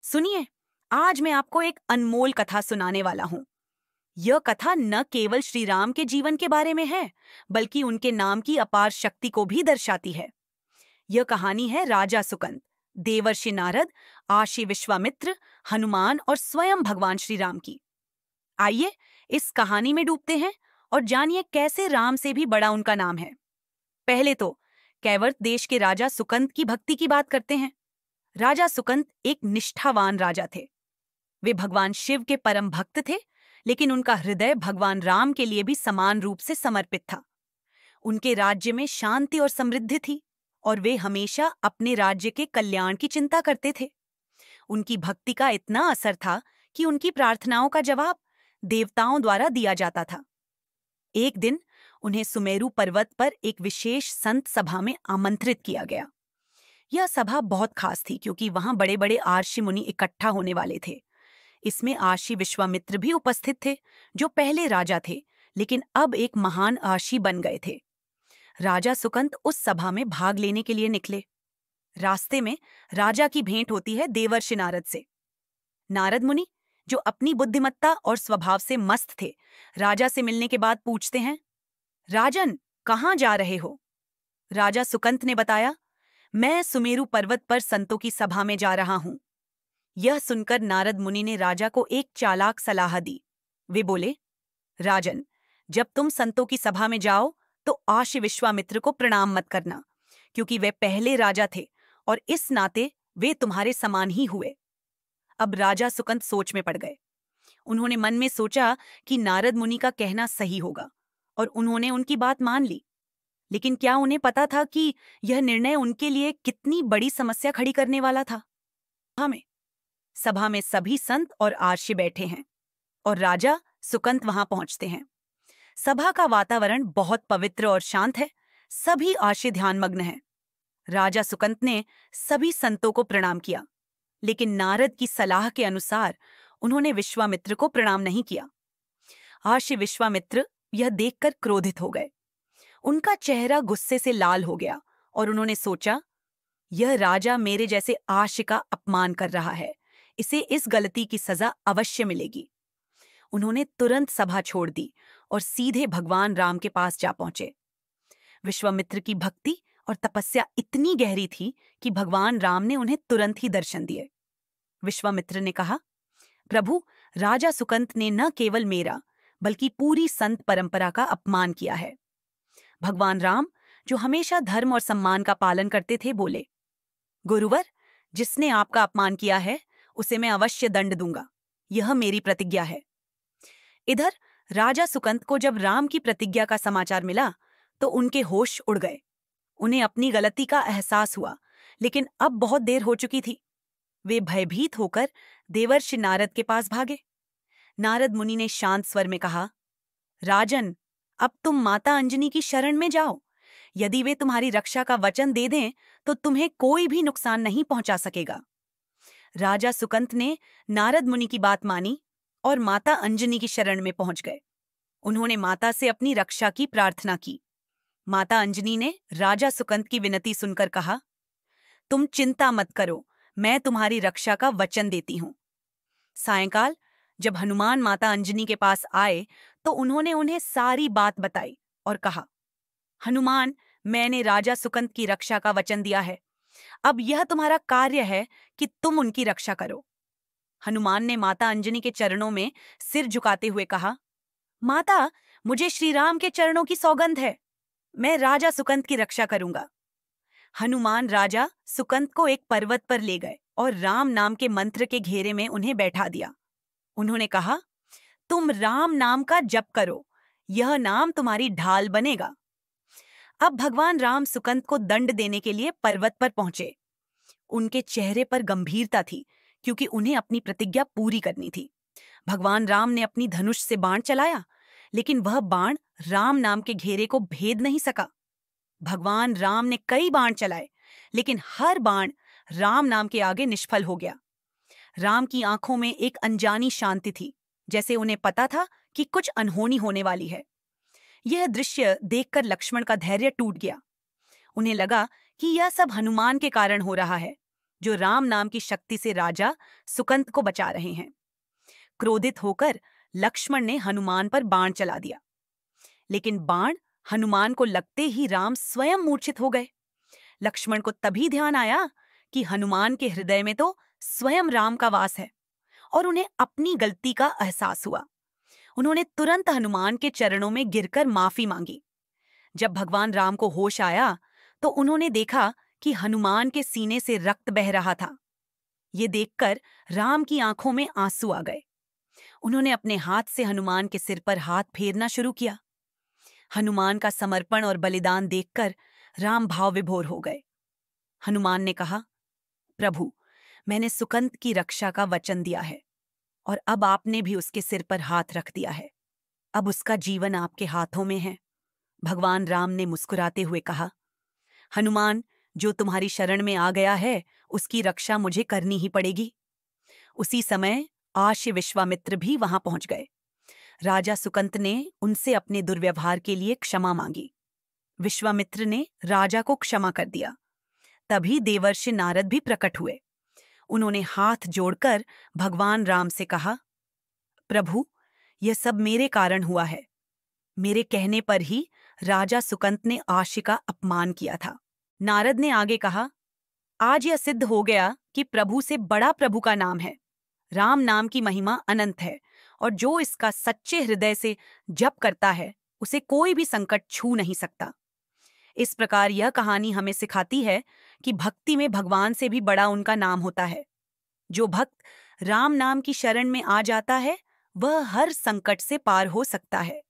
सुनिए, आज मैं आपको एक अनमोल कथा सुनाने वाला हूँ। यह कथा न केवल श्री राम के जीवन के बारे में है, बल्कि उनके नाम की अपार शक्ति को भी दर्शाती है। यह कहानी है राजा सुकंद, देवर्षि नारद, आशी विश्वामित्र, हनुमान और स्वयं भगवान श्री राम की। आइए इस कहानी में डूबते हैं और जानिए कैसे राम से भी बड़ा उनका नाम है। पहले तो कैवर्त देश के राजा सुकंद की भक्ति की बात करते हैं। राजा सुकंद एक निष्ठावान राजा थे। वे भगवान शिव के परम भक्त थे, लेकिन उनका हृदय भगवान राम के लिए भी समान रूप से समर्पित था। उनके राज्य में शांति और समृद्धि थी और वे हमेशा अपने राज्य के कल्याण की चिंता करते थे। उनकी भक्ति का इतना असर था कि उनकी प्रार्थनाओं का जवाब देवताओं द्वारा दिया जाता था। एक दिन उन्हें सुमेरु पर्वत पर एक विशेष संत सभा में आमंत्रित किया गया। यह सभा बहुत खास थी क्योंकि वहां बड़े बड़े आर्षि मुनि इकट्ठा होने वाले थे। इसमें आशी विश्वामित्र भी उपस्थित थे, जो पहले राजा थे लेकिन अब एक महान आशी बन गए थे। राजा सुकंद उस सभा में भाग लेने के लिए निकले। रास्ते में राजा की भेंट होती है देवर्षि नारद से। नारद मुनि, जो अपनी बुद्धिमत्ता और स्वभाव से मस्त थे, राजा से मिलने के बाद पूछते हैं, राजन, कहाँ जा रहे हो? राजा सुकंद ने बताया, मैं सुमेरु पर्वत पर संतों की सभा में जा रहा हूं। यह सुनकर नारद मुनि ने राजा को एक चालाक सलाह दी। वे बोले, राजन, जब तुम संतों की सभा में जाओ तो आशी विश्वामित्र को प्रणाम मत करना, क्योंकि वे पहले राजा थे और इस नाते वे तुम्हारे समान ही हुए। अब राजा सुकंद सोच में पड़ गए। उन्होंने मन में सोचा कि नारद मुनि का कहना सही होगा और उन्होंने उनकी बात मान ली। लेकिन क्या उन्हें पता था कि यह निर्णय उनके लिए कितनी बड़ी समस्या खड़ी करने वाला था? सभा में सभी संत और आर्षि बैठे हैं और राजा सुकंद वहां पहुंचते हैं। सभा का वातावरण बहुत पवित्र और शांत है। सभी आर्षि ध्यानमग्न हैं। राजा सुकंद ने सभी संतों को प्रणाम किया, लेकिन नारद की सलाह के अनुसार उन्होंने विश्वामित्र को प्रणाम नहीं किया। आर्षि विश्वामित्र यह देखकर क्रोधित हो गए। उनका चेहरा गुस्से से लाल हो गया और उन्होंने सोचा, यह राजा मेरे जैसे आर्षि का अपमान कर रहा है, इसे इस गलती की सजा अवश्य मिलेगी। उन्होंने तुरंत सभा छोड़ दी और सीधे भगवान राम के पास जा पहुंचे। विश्वामित्र की भक्ति और तपस्या इतनी गहरी थी कि भगवान राम ने उन्हें तुरंत ही दर्शन दिए। विश्वामित्र ने कहा, प्रभु, राजा सुकंद ने न केवल मेरा बल्कि पूरी संत परंपरा का अपमान किया है। भगवान राम, जो हमेशा धर्म और सम्मान का पालन करते थे, बोले, गुरुवर, जिसने आपका अपमान किया है उसे मैं अवश्य दंड दूंगा। यह मेरी प्रतिज्ञा है। इधर राजा सुकंद को जब राम की प्रतिज्ञा का समाचार मिला तो उनके होश उड़ गए। उन्हें अपनी गलती का एहसास हुआ, लेकिन अब बहुत देर हो चुकी थी। वे भयभीत होकर देवर्षि नारद के पास भागे। नारद मुनि ने शांत स्वर में कहा, राजन, अब तुम माता अंजनी की शरण में जाओ। यदि वे तुम्हारी रक्षा का वचन दे दें तो तुम्हें कोई भी नुकसान नहीं पहुंचा सकेगा। राजा सुकंद ने नारद मुनि की बात मानी और माता अंजनी की शरण में पहुंच गए। उन्होंने माता से अपनी रक्षा की प्रार्थना की। माता अंजनी ने राजा सुकंद की विनती सुनकर कहा, तुम चिंता मत करो, मैं तुम्हारी रक्षा का वचन देती हूं। सायंकाल जब हनुमान माता अंजनी के पास आए तो उन्होंने उन्हें सारी बात बताई और कहा, हनुमान, मैंने राजा सुकंद की रक्षा का वचन दिया है। अब यह तुम्हारा कार्य है कि तुम उनकी रक्षा करो। हनुमान ने माता अंजनी के चरणों में सिर झुकाते हुए कहा, माता, मुझे श्री राम के चरणों की सौगंध है, मैं राजा सुकंद की रक्षा करूंगा। हनुमान राजा सुकंद को एक पर्वत पर ले गए और राम नाम के मंत्र के घेरे में उन्हें बैठा दिया। उन्होंने कहा, तुम राम नाम का जप करो, यह नाम तुम्हारी ढाल बनेगा। अब भगवान राम सुकंद को दंड देने के लिए पर्वत पर पहुंचे। उनके चेहरे पर गंभीरता थी क्योंकि उन्हें अपनी प्रतिज्ञा पूरी करनी थी। भगवान राम ने अपनी धनुष से बाण चलाया, लेकिन वह बाण राम नाम के घेरे को भेद नहीं सका। भगवान राम ने कई बाण चलाए, लेकिन हर बाण राम नाम के आगे निष्फल हो गया। राम की आंखों में एक अनजानी शांति थी, जैसे उन्हें पता था कि कुछ अनहोनी होने वाली है। यह दृश्य देखकर लक्ष्मण का धैर्य टूट गया। उन्हें लगा कि यह सब हनुमान के कारण हो रहा है। जो राम नाम की शक्ति से राजा सुकंत को बचा रहे हैं। क्रोधित होकर लक्ष्मण ने हनुमान पर बाण चला दिया, लेकिन बाण हनुमान को लगते ही राम स्वयं मूर्छित हो गए। लक्ष्मण को तभी ध्यान आया कि हनुमान के हृदय में तो स्वयं राम का वास है और उन्हें अपनी गलती का एहसास हुआ। उन्होंने तुरंत हनुमान के चरणों में गिरकर माफी मांगी। जब भगवान राम को होश आया तो उन्होंने देखा कि हनुमान के सीने से रक्त बह रहा था। ये देखकर राम की आंखों में आंसू आ गए। उन्होंने अपने हाथ से हनुमान के सिर पर हाथ फेरना शुरू किया। हनुमान का समर्पण और बलिदान देखकर राम भाव विभोर हो गए। हनुमान ने कहा, प्रभु, मैंने सुकंत की रक्षा का वचन दिया है और अब आपने भी उसके सिर पर हाथ रख दिया है। अब उसका जीवन आपके हाथों में है। भगवान राम ने मुस्कुराते हुए कहा, हनुमान, जो तुम्हारी शरण में आ गया है उसकी रक्षा मुझे करनी ही पड़ेगी। उसी समय आश्य विश्वामित्र भी वहां पहुंच गए। राजा सुकंत ने उनसे अपने दुर्व्यवहार के लिए क्षमा मांगी। विश्वामित्र ने राजा को क्षमा कर दिया। तभी देवर्षि नारद भी प्रकट हुए। उन्होंने हाथ जोड़कर भगवान राम से कहा, प्रभु, यह सब मेरे कारण हुआ है। मेरे कहने पर ही राजा सुकंत ने आश्य का अपमान किया था। नारद ने आगे कहा, आज यह सिद्ध हो गया कि प्रभु से बड़ा प्रभु का नाम है। राम नाम की महिमा अनंत है और जो इसका सच्चे हृदय से जप करता है उसे कोई भी संकट छू नहीं सकता। इस प्रकार यह कहानी हमें सिखाती है कि भक्ति में भगवान से भी बड़ा उनका नाम होता है। जो भक्त राम नाम की शरण में आ जाता है वह हर संकट से पार हो सकता है।